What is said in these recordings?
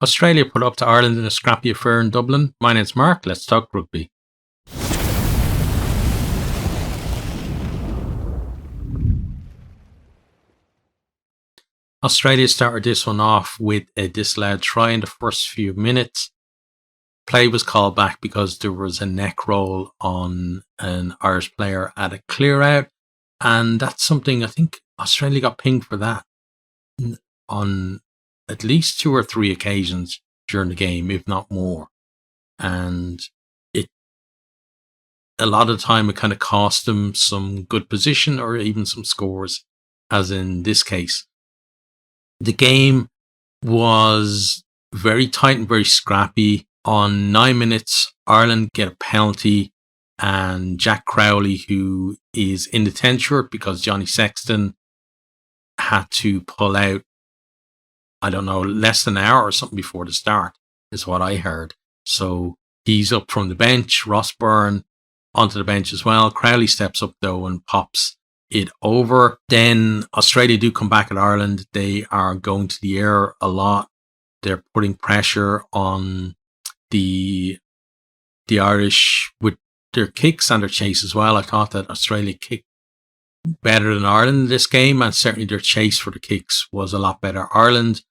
Australia put up to Ireland in a scrappy affair in Dublin. My name's Mark. Let's talk rugby. Australia started this one off with a disallowed try in the first few minutes. Play was called back because there was a neck roll on an Irish player at a clear out. And that's something I think Australia got pinged for that on at least 2 or 3 occasions during the game, if not more. And a lot of the time it kind of cost them some good position or even some scores, as in this case. The game was very tight and very scrappy. On 9 minutes, Ireland get a penalty, and Jack Crowley, who is in the 10 shirt because Johnny Sexton had to pull out, I don't know, less than an hour or something before the start, is what I heard. So he's up from the bench. Ross Byrne onto the bench as well. Crowley steps up though and pops it over. Then Australia do come back at Ireland. They are going to the air a lot. They're putting pressure on the Irish with their kicks and their chase as well. I thought that Australia kicked better than Ireland in this game, and certainly their chase for the kicks was a lot better. Ireland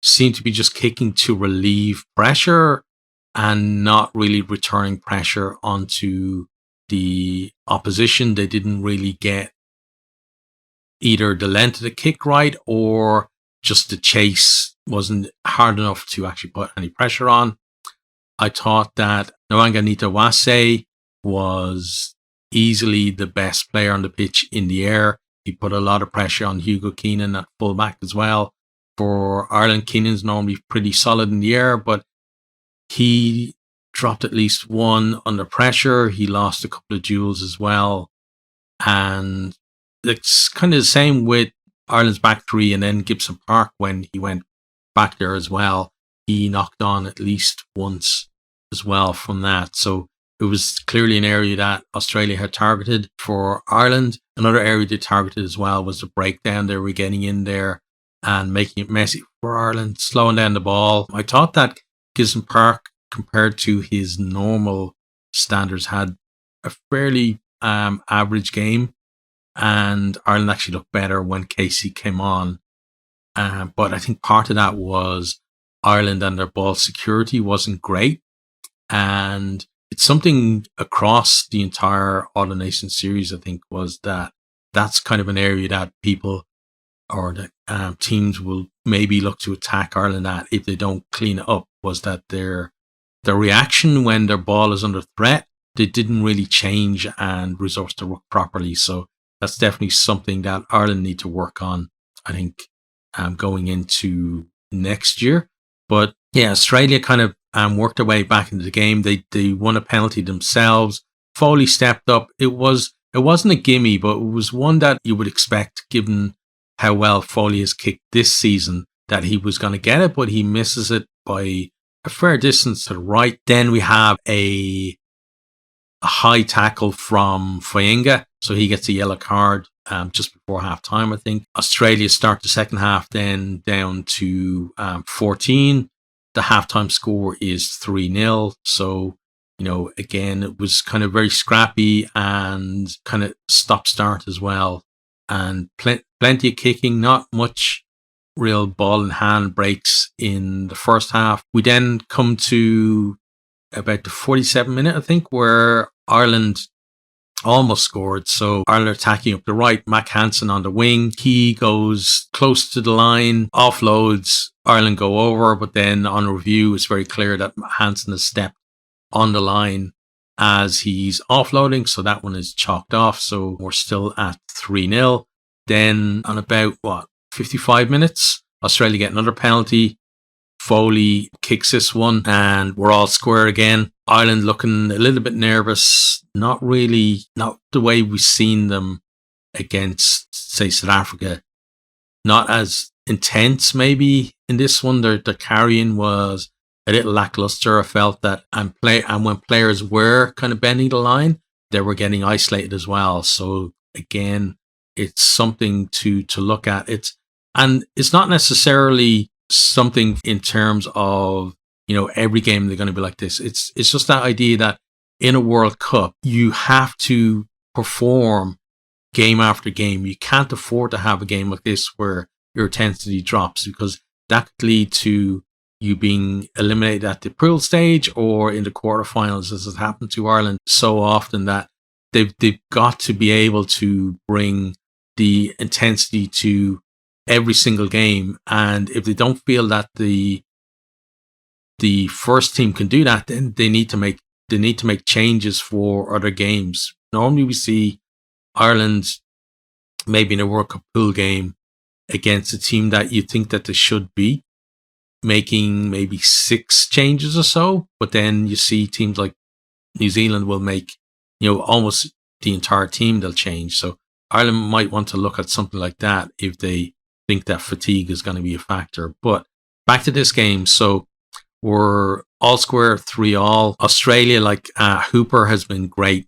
seemed to be just kicking to relieve pressure and not really returning pressure onto the opposition. They didn't really get either the length of the kick right, or just the chase wasn't hard enough to actually put any pressure on. I thought that Nwanga Nitawase was easily the best player on the pitch in the air. He put a lot of pressure on Hugo Keenan at fullback as well. For Ireland, Keenan's normally pretty solid in the air, but he dropped at least one under pressure. He lost a couple of duels as well. And it's kind of the same with Ireland's back three, and then Gibson Park when he went back there as well. He knocked on at least once as well from that. So it was clearly an area that Australia had targeted for Ireland. Another area they targeted as well was the breakdown. They were getting in there and making it messy for Ireland, slowing down the ball. I thought that Gibson Park, compared to his normal standards, had a fairly average game, and Ireland actually looked better when Casey came on. But I think part of that was Ireland and their ball security wasn't great, and it's something across the entire All Nations series, I think, was that that's kind of an area that people or that teams will maybe look to attack Ireland at if they don't clean it up, was that their reaction when their ball is under threat, they didn't really change and resource the ruck properly. So that's definitely something that Ireland need to work on, I think, going into next year. But yeah, Australia kind of worked their way back into the game. They won a penalty themselves. Foley stepped up. It wasn't a gimme, but it was one that you would expect, given how well Foley has kicked this season, that he was going to get it, but he misses it by a fair distance to the right. Then we have a high tackle from Fainga, so he gets a yellow card just before half time, I think. Australia start the second half then down to 14. The halftime score is 3-0. So, again, it was kind of very scrappy and kind of stop-start as well. And plenty of kicking, not much real ball in hand breaks in the first half. We then come to about the 47th minute, I think, where Ireland almost scored. So Ireland attacking up the right, Mac Hansen on the wing. He goes close to the line, offloads, Ireland go over, but then on review, it's very clear that Hansen has stepped on the line as he's offloading. So that one is chalked off. So we're still at 3-0. Then on about, 55 minutes, Australia get another penalty. Foley kicks this one and we're all square again. Ireland looking a little bit nervous, not the way we've seen them against, say, South Africa. Not as intense maybe in this one. Their carrying was a little lackluster. I felt that, and when players were kind of bending the line, they were getting isolated as well. So again, it's something to look at. It's not necessarily something in terms of, every game they're going to be like this. It's just that idea that in a World Cup, you have to perform game after game. You can't afford to have a game like this where your intensity drops, because that could lead to you being eliminated at the pool stage or in the quarterfinals, as has happened to Ireland so often, that they've got to be able to bring the intensity to every single game. And if they don't feel that the first team can do that, then they need to make changes for other games. Normally we see Ireland maybe in a World Cup pool game against a team that you think that they should be making maybe 6 changes or so, but then you see teams like New Zealand will make, almost the entire team they'll change. So Ireland might want to look at something like that if they think that fatigue is going to be a factor. But back to this game. So we're all square 3-3. Australia, like Hooper has been great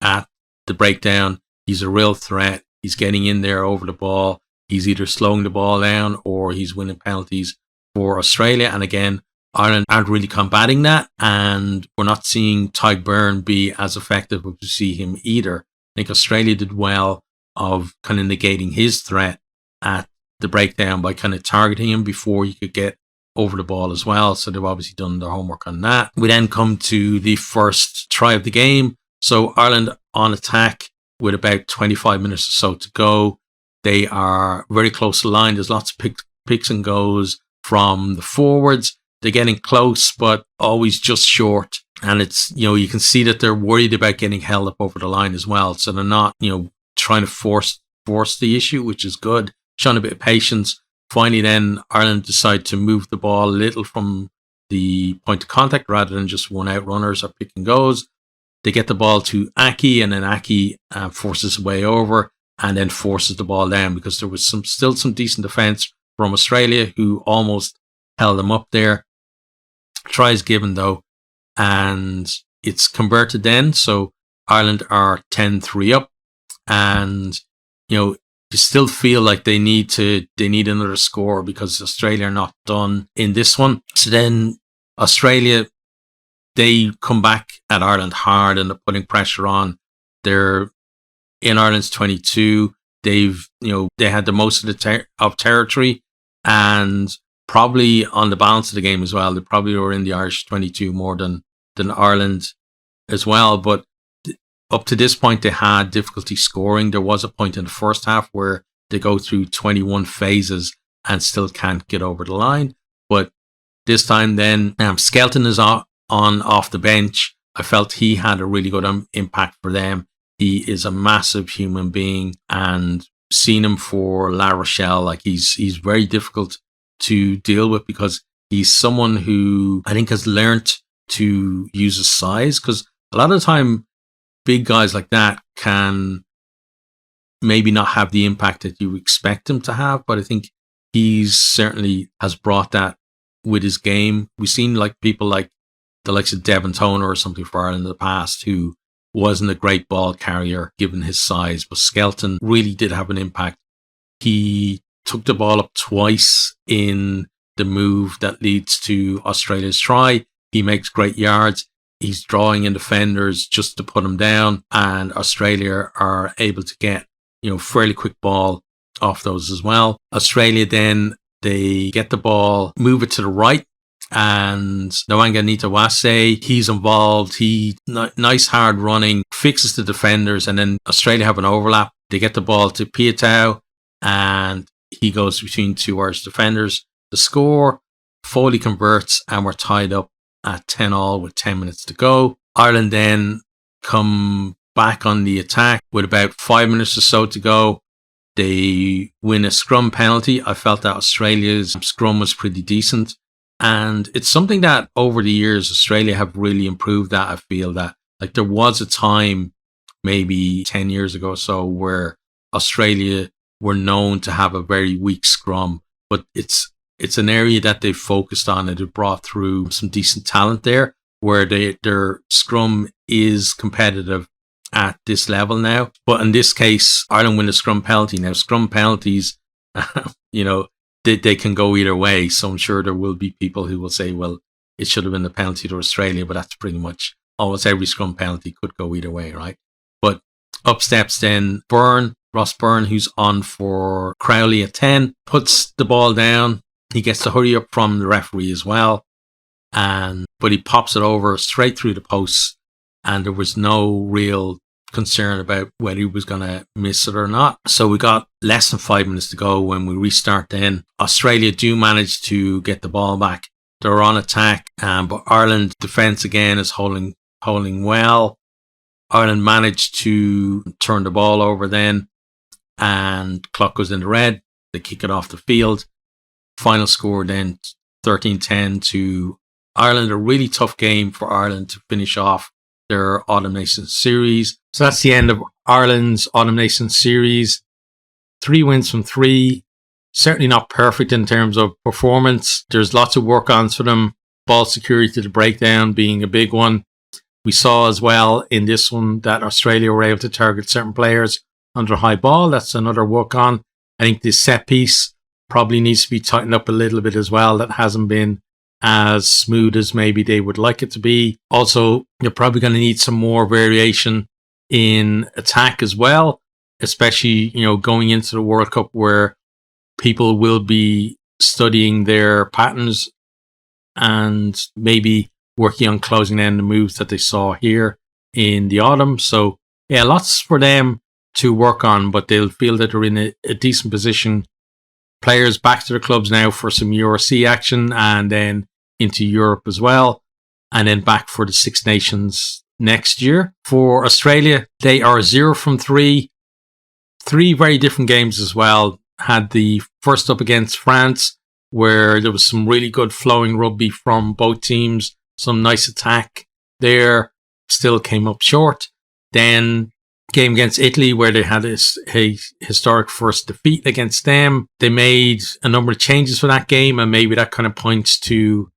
at the breakdown. He's a real threat. He's getting in there over the ball. He's either slowing the ball down or he's winning penalties for Australia. And again, Ireland aren't really combating that. And we're not seeing Tadhg Beirne be as effective as we see him either. I think Australia did well of kind of negating his threat at the breakdown by kind of targeting him before he could get over the ball as well. So they've obviously done their homework on that. We then come to the first try of the game. So Ireland on attack with about 25 minutes or so to go. They are very close to the line. There's lots of picks and goes from the forwards. They're getting close, but always just short. And it's, you can see that they're worried about getting held up over the line as well. So they're not, trying to force the issue, which is good. Showing a bit of patience. Finally, then Ireland decide to move the ball a little from the point of contact rather than just one out runners or pick and goes. They get the ball to Aki, and then Aki forces his way over and then forces the ball down, because there was still some decent defence from Australia who almost held them up there. Tries given though, and it's converted then. So Ireland are 10-3 up, and you still feel like they need another score because Australia are not done in this one. So then Australia, they come back at Ireland hard and they're putting pressure on. They're in Ireland's 22. They had the most of of territory, and probably on the balance of the game as well. They probably were in the Irish 22 more than Ireland as well. But up to this point, they had difficulty scoring. There was a point in the first half where they go through 21 phases and still can't get over the line. But this time then, Skelton is off the bench. I felt he had a really good impact for them. He is a massive human being, and seen him for La Rochelle, like he's very difficult to deal with, because he's someone who I think has learnt to use his size, because a lot of the time big guys like that can maybe not have the impact that you expect him to have, but I think he's certainly has brought that with his game. We've seen like people like the likes of Devon Toner or something for Ireland in the past who wasn't a great ball carrier given his size, but Skelton really did have an impact. He took the ball up twice in the move that leads to Australia's try. He makes great yards. He's drawing in defenders just to put him down, and Australia are able to get, fairly quick ball off those as well. Australia then, they get the ball, move it to the right, and Nwanga Nitawase, he's involved. He nice hard running, fixes the defenders, and then Australia have an overlap. They get the ball to Piatau, and he goes between 2 Irish defenders. The score, Foley converts, and we're tied up at 10-all with 10 minutes to go. Ireland then come back on the attack with about 5 minutes or so to go. They win a scrum penalty. I felt that Australia's scrum was pretty decent. And it's something that over the years, Australia have really improved that. I feel that like there was a time maybe 10 years ago or so where Australia were known to have a very weak scrum, but it's an area that they've focused on and have brought through some decent talent there where their scrum is competitive at this level now. But in this case, Ireland win the scrum penalty. Now, scrum penalties, they can go either way. So I'm sure there will be people who will say, well, it should have been a penalty to Australia, but that's pretty much almost every scrum penalty could go either way, right? But up steps then Ross Byrne, who's on for Crowley at 10, puts the ball down. He gets the hurry up from the referee as well. But he pops it over straight through the posts, and there was no real concern about whether he was going to miss it or not. So we got less than 5 minutes to go when we restart then. Australia do manage to get the ball back. They're on attack, but Ireland defence again is holding well. Ireland managed to turn the ball over then, and clock goes in the red. They kick it off the field. Final score then 13-10 to Ireland. A really tough game for Ireland to finish off their Autumn Nations series. So that's the end of Ireland's Autumn Nations series. 3 wins from 3. Certainly not perfect in terms of performance. There's lots of work-ons for them. Ball security to the breakdown being a big one. We saw as well in this one that Australia were able to target certain players under high ball. That's another work-on. I think this set piece probably needs to be tightened up a little bit as well. That hasn't been as smooth as maybe they would like it to be. Also, you're probably going to need some more variation in attack as well, especially, going into the World Cup where people will be studying their patterns and maybe working on closing down the moves that they saw here in the autumn. So, yeah, lots for them to work on, but they'll feel that they're in a decent position. Players back to their clubs now for some URC action, and then into Europe as well, and then back for the Six Nations next year. For Australia, they are 0 from 3. 3 very different games as well. Had the first up against France, where there was some really good flowing rugby from both teams, some nice attack there, still came up short. Then game against Italy, where they had a historic first defeat against them. They made a number of changes for that game, and maybe that kind of points to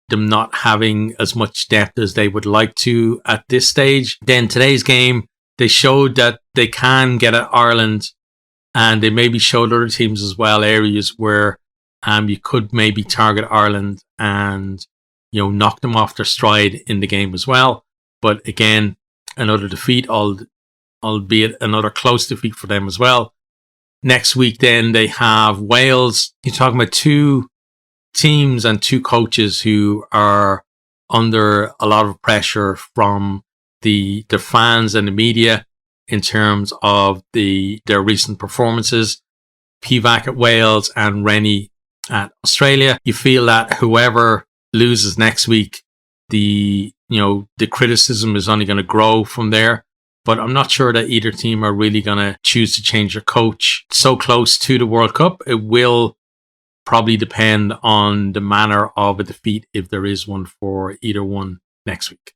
them not having as much depth as they would like to at this stage. Then today's game, they showed that they can get at Ireland, and they maybe showed other teams as well areas where you could maybe target Ireland and knock them off their stride in the game as well. But again, another defeat, albeit another close defeat for them as well. Next week then they have Wales. You're talking about 2 teams and 2 coaches who are under a lot of pressure from the fans and the media in terms of their recent performances. Pivac at Wales and Rennie at Australia. You feel that whoever loses next week, the criticism is only going to grow from there. But I'm not sure that either team are really going to choose to change their coach so close to the World Cup. It will probably depend on the manner of a defeat, if there is one for either one next week.